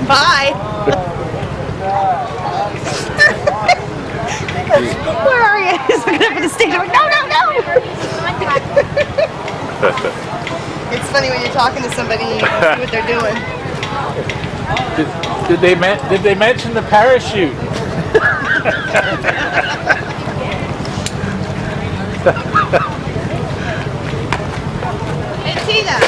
Bye. Where are you? He's looking up at the stage. I'm like, no, no, no. It's funny when you're talking to somebody and you can see what they're doing. Did they mention the parachute? Hey, Tina.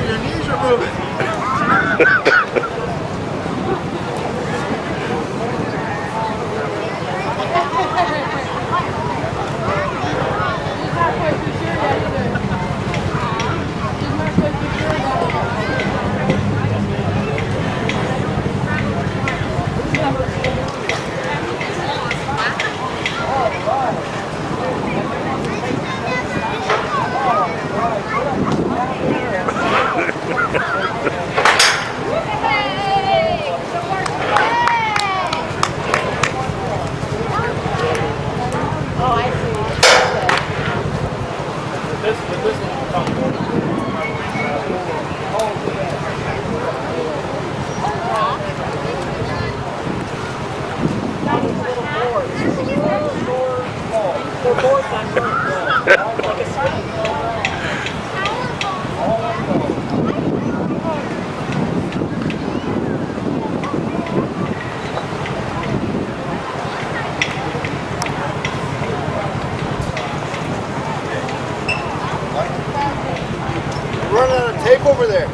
Your knees are moving. Running out of tape over there.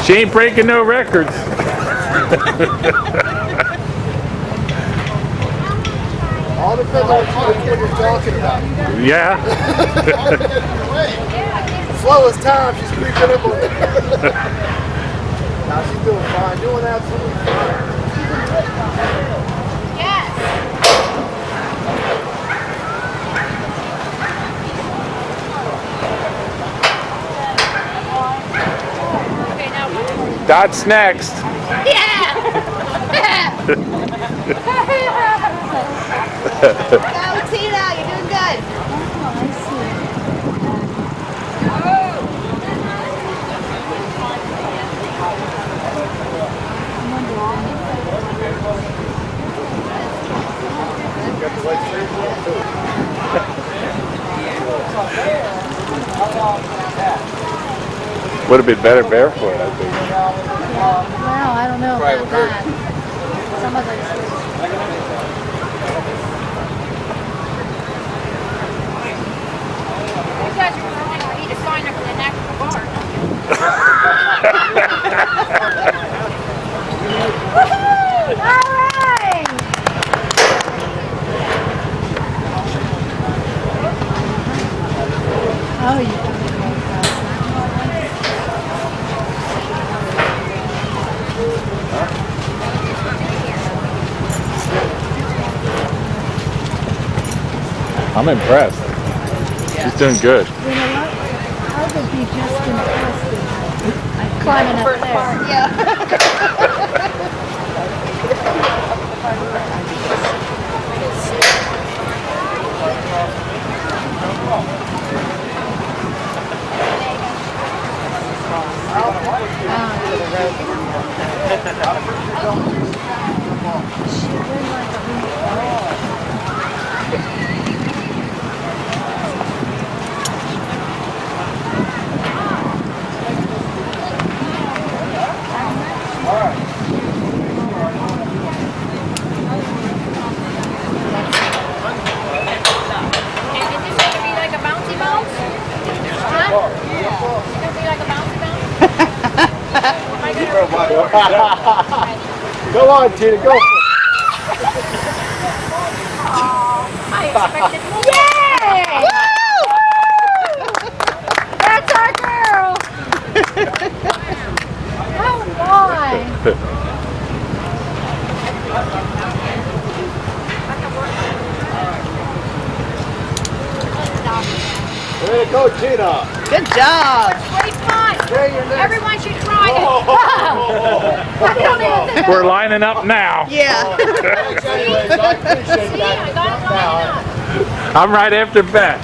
She ain't breaking no records. All depends on what you're talking about. Yeah. Slowest time, she's creeping up on there. Now she's doing fine, doing absolutely fine. Dot's next. Yeah! Go, Tina, you're doing good. Got the white shirt on too. Would have been better barefoot, I think. Well, I don't know about that. Some of those. You guys are going to need to sign up for the National Guard. Woohoo! All right! Oh, you got me going fast. I'm impressed. She's doing good. You know what? I would be just impressed with climbing up there. Yeah. She went like a And did you say to be like a bouncy bounce? Huh? It's gonna be like a bouncy bounce? Am I gonna Go on, Tina, go. I expected more. Yay! That's our girl! Oh my! Way to go, Tina. Good job. Great fun! Hey, you're next. Everyone should try it! I don't even think We're lining up now. Yeah. Thanks anyways. I appreciate I that. got it lined up. I'm right after Beth.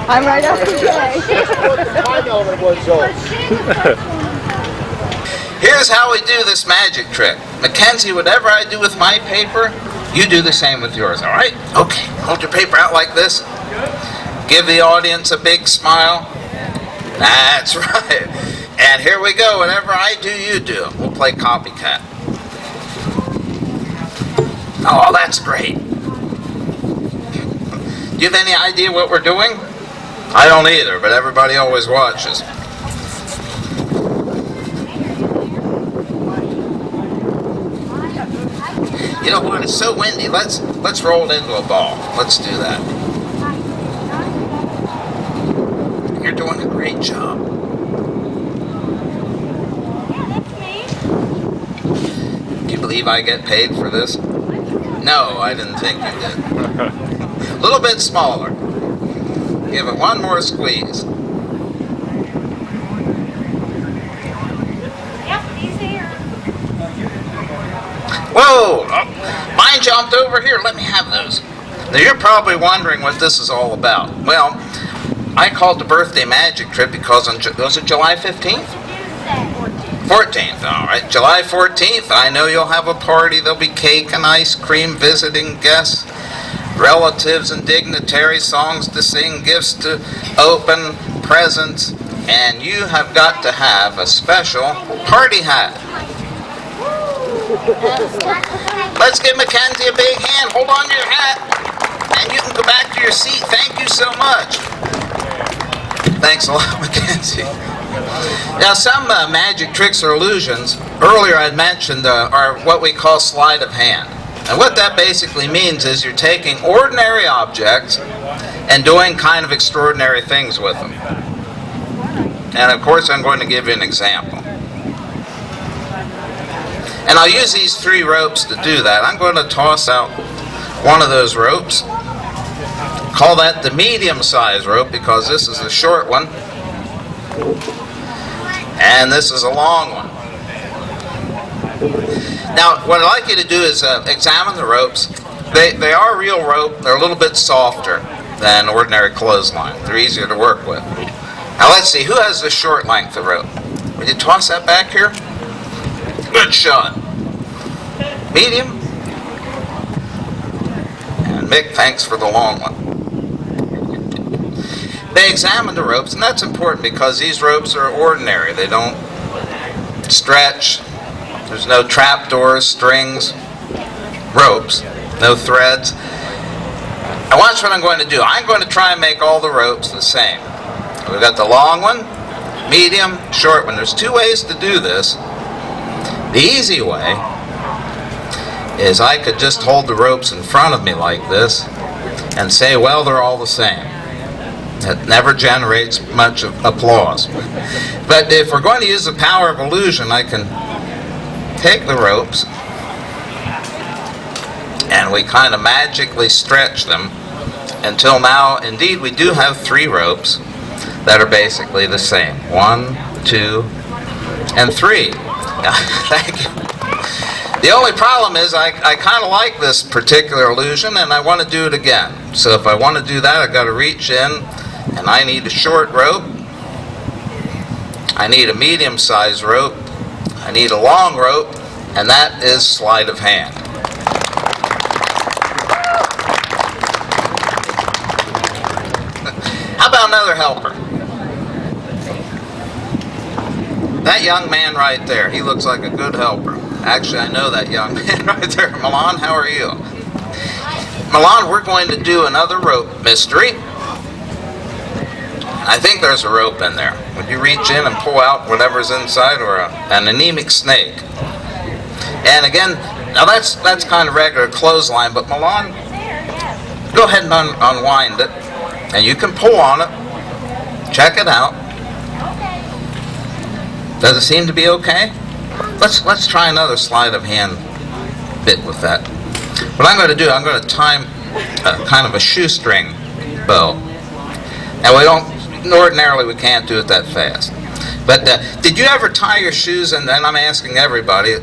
I'm right after Jay. What the time element was, though. Here's how we do this magic trick. Mackenzie, whatever I do with my paper, you do the same with yours, all right? Okay, hold your paper out like this. Give the audience a big smile. That's right. And here we go. Whatever I do, you do. We'll play copycat. Oh, that's great. Do you have any idea what we're doing? I don't either, but everybody always watches. You know what? It's so windy. Let's roll it into a ball. Let's do that. You're doing a great job. Do you believe I get paid for this? No, I didn't think you did. A little bit smaller. Give it one more squeeze. Yep, he's here. Whoa! Oh, mine jumped over here. Let me have those. Now you're probably wondering what this is all about. Well, I called the birthday magic trip because was it July 15th? 14th, all right. July 14th, I know you'll have a party. There'll be cake and ice cream, visiting guests, relatives and dignitaries, songs to sing, gifts to open, presents, and you have got to have a special party hat. Let's give Mackenzie a big hand. Hold on to your hat, and you can go back to your seat. Thank you so much. Thanks a lot, Mackenzie. Now, some magic tricks or illusions, earlier I mentioned, are what we call sleight of hand. And what that basically means is you're taking ordinary objects and doing kind of extraordinary things with them. And of course, I'm going to give you an example. And I'll use these 3 ropes to do that. I'm going to toss out one of those ropes. Call that the medium-sized rope because this is a short one. And this is a long one. Now, what I'd like you to do is examine the ropes. They are real rope. They're a little bit softer than ordinary clothesline. They're easier to work with. Now, let's see. Who has the short length of rope? Would you toss that back here? Good shot. Medium. And Mick, thanks for the long one. They examine the ropes, and that's important because these ropes are ordinary. They don't stretch. There's no trapdoors, strings, ropes, no threads. Now watch what I'm going to do. I'm going to try and make all the ropes the same. We've got the long one, medium, short one. There's 2 ways to do this. The easy way is I could just hold the ropes in front of me like this and say, well, they're all the same. It never generates much of applause. But if we're going to use the power of illusion, I can take the ropes and we kind of magically stretch them until now, indeed, we do have 3 ropes that are basically the same. 1, 2, and 3. Thank you. The only problem is I kind of like this particular illusion and I want to do it again. So if I want to do that, I've got to reach in and I need a short rope. I need a medium-sized rope. I need a long rope. and that is sleight of hand. How about another helper? That young man right there, he looks like a good helper. Actually, I know that young man right there. Milan, how are you? Milan, we're going to do another rope mystery. I think there's a rope in there. Would you reach in and pull out whatever's inside, or an anemic snake? And again, now that's kind of regular clothesline, but Milan, go ahead and unwind it, and you can pull on it. Check it out. Does it seem to be okay? Let's try another sleight of hand bit with that. What I'm going to do, I'm going to time kind of a shoestring bow. And ordinarily we can't do it that fast. But did you ever tie your shoes, and I'm asking everybody,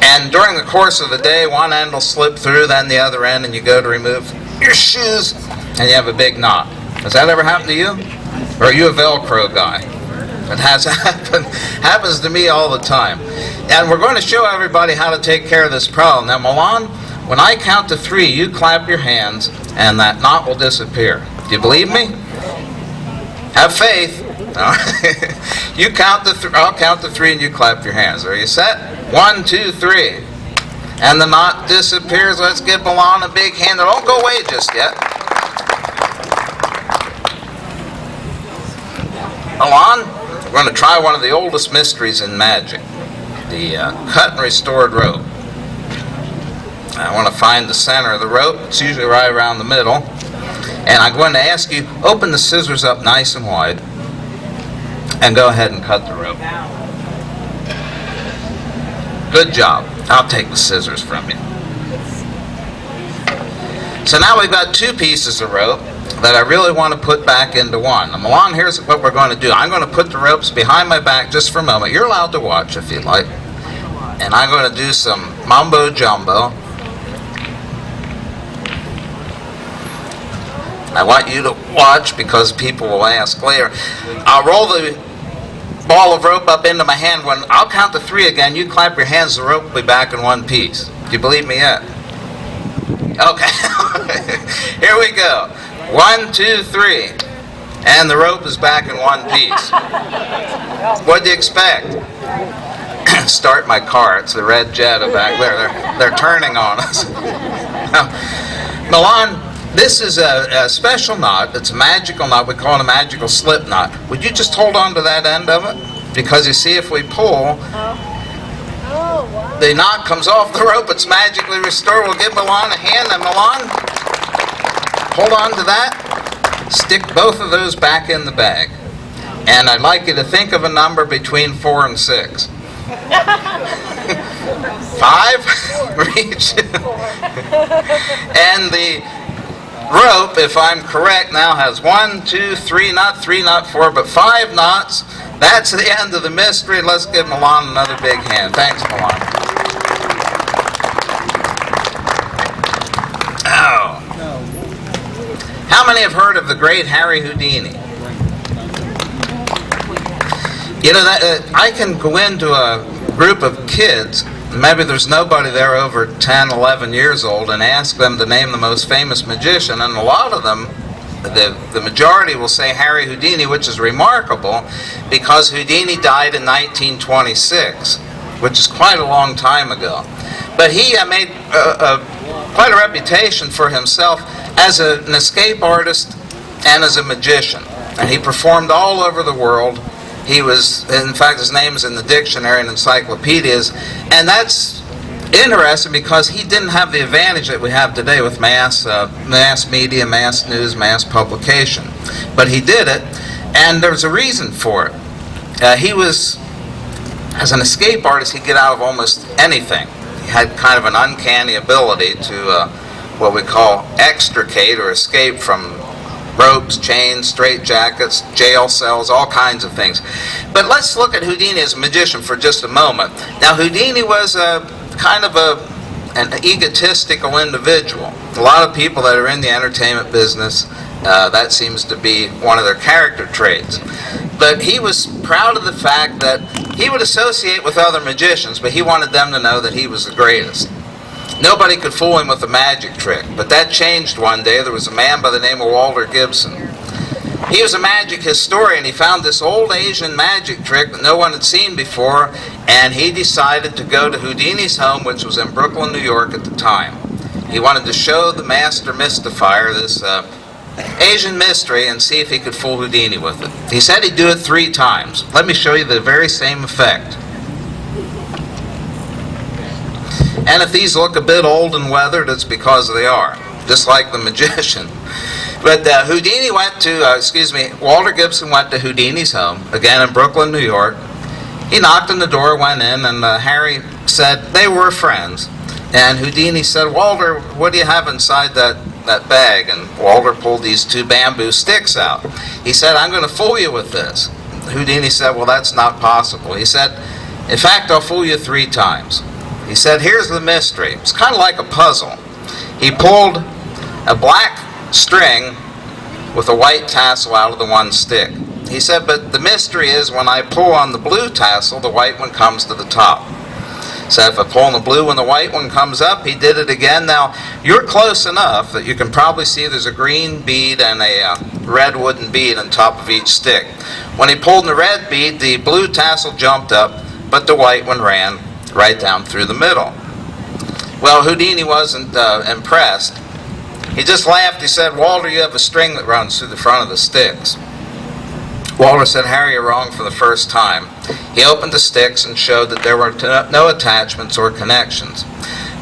and during the course of the day, one end will slip through, then the other end, and you go to remove your shoes, and you have a big knot. Has that ever happened to you? Or are you a Velcro guy? It has happened. Happens to me all the time. And we're going to show everybody how to take care of this problem. Now, Milan, when I count to 3, you clap your hands, and that knot will disappear. Do you believe me? Have faith. You count to I'll count to 3, and you clap your hands. Are you set? 1, 2, 3. And the knot disappears. Let's give Milan a big hand. Don't go away just yet. Milan, we're going to try one of the oldest mysteries in magic, the cut and restored rope. I want to find the center of the rope. It's usually right around the middle. And I'm going to ask you, open the scissors up nice and wide, and go ahead and cut the rope. Good job. I'll take the scissors from you. So now we've got 2 pieces of rope that I really want to put back into one. Now, Milan, here's what we're going to do. I'm going to put the ropes behind my back just for a moment. You're allowed to watch if you'd like. And I'm going to do some mumbo jumbo. I want you to watch because people will ask later. I'll roll the ball of rope up into my hand. When I'll count to 3 again, you clap your hands, the rope will be back in one piece. Do you believe me yet? Okay. Here we go. 1, 2, 3. And the rope is back in one piece. What do you expect? Start my car. It's the red Jetta back there. They're turning on us. Milan, this is a special knot. It's a magical knot. We call it a magical slip knot. Would you just hold on to that end of it? Because you see, if we pull, the knot comes off the rope. It's magically restored. We'll give Milan a hand. And Milan, hold on to that. Stick both of those back in the bag. And I'd like you to think of a number between 4 and 6. 5? Reach. And the rope, if I'm correct now, has 1, 2, 3, not 3, not 4, but 5 knots. That's the end of the mystery. Let's give Milan another big hand. Thanks, Milan. Oh. How many have heard of the great Harry Houdini? You know, that I can go into a group of kids, maybe there's nobody there over 10, 11 years old, and ask them to name the most famous magician, and a lot of them, the majority will say Harry Houdini, which is remarkable because Houdini died in 1926, which is quite a long time ago. But he made quite a reputation for himself as an escape artist and as a magician. And he performed all over the world. He was, in fact, his name is in the dictionary and encyclopedias, and that's interesting because he didn't have the advantage that we have today with mass media, mass news, mass publication. But he did it, and there's a reason for it. He was, as an escape artist, he'd get out of almost anything. He had kind of an uncanny ability to what we call extricate or escape from ropes, chains, straitjackets, jail cells, all kinds of things. But let's look at Houdini as a magician for just a moment. Now, Houdini was kind of an egotistical individual. A lot of people that are in the entertainment business, that seems to be one of their character traits. But But he was proud of the fact that he would associate with other magicians, but he wanted them to know that he was the greatest. Nobody could fool him with a magic trick, but that changed one day. There was a man by the name of Walter Gibson. He was a magic historian. He found this old Asian magic trick that no one had seen before, and he decided to go to Houdini's home, which was in Brooklyn, New York at the time. He wanted to show the master mystifier this Asian mystery and see if he could fool Houdini with it. He said he'd do it 3 times. Let me show you the very same effect. And if these look a bit old and weathered, it's because they are, just like the magician. But Walter Gibson went to Houdini's home, again in Brooklyn, New York. He knocked on the door, went in, and Harry said they were friends. And Houdini said, "Walter, what do you have inside that bag?" And Walter pulled these 2 bamboo sticks out. He said, "I'm going to fool you with this." Houdini said, "Well, that's not possible." He said, "In fact, I'll fool you 3 times. He said, "Here's the mystery." It's kind of like a puzzle. He pulled a black string with a white tassel out of the one stick. He said, "But the mystery is when I pull on the blue tassel, the white one comes to the top." So if I pull on the blue when the white one comes up, he did it again. Now, you're close enough that you can probably see there's a green bead and a red wooden bead on top of each stick. When he pulled the red bead, the blue tassel jumped up, but the white one ran right down through the middle. Well, Houdini wasn't impressed. He just laughed. He said, "Walter, you have a string that runs through the front of the sticks." Walter said, "Harry, you're wrong for the first time." He opened the sticks and showed that there were no attachments or connections.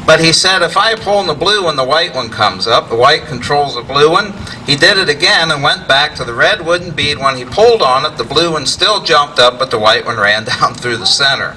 But he said, "If I pull on the blue when the white one comes up, the white controls the blue one." He did it again and went back to the red wooden bead. When he pulled on it, the blue one still jumped up, but the white one ran down through the center.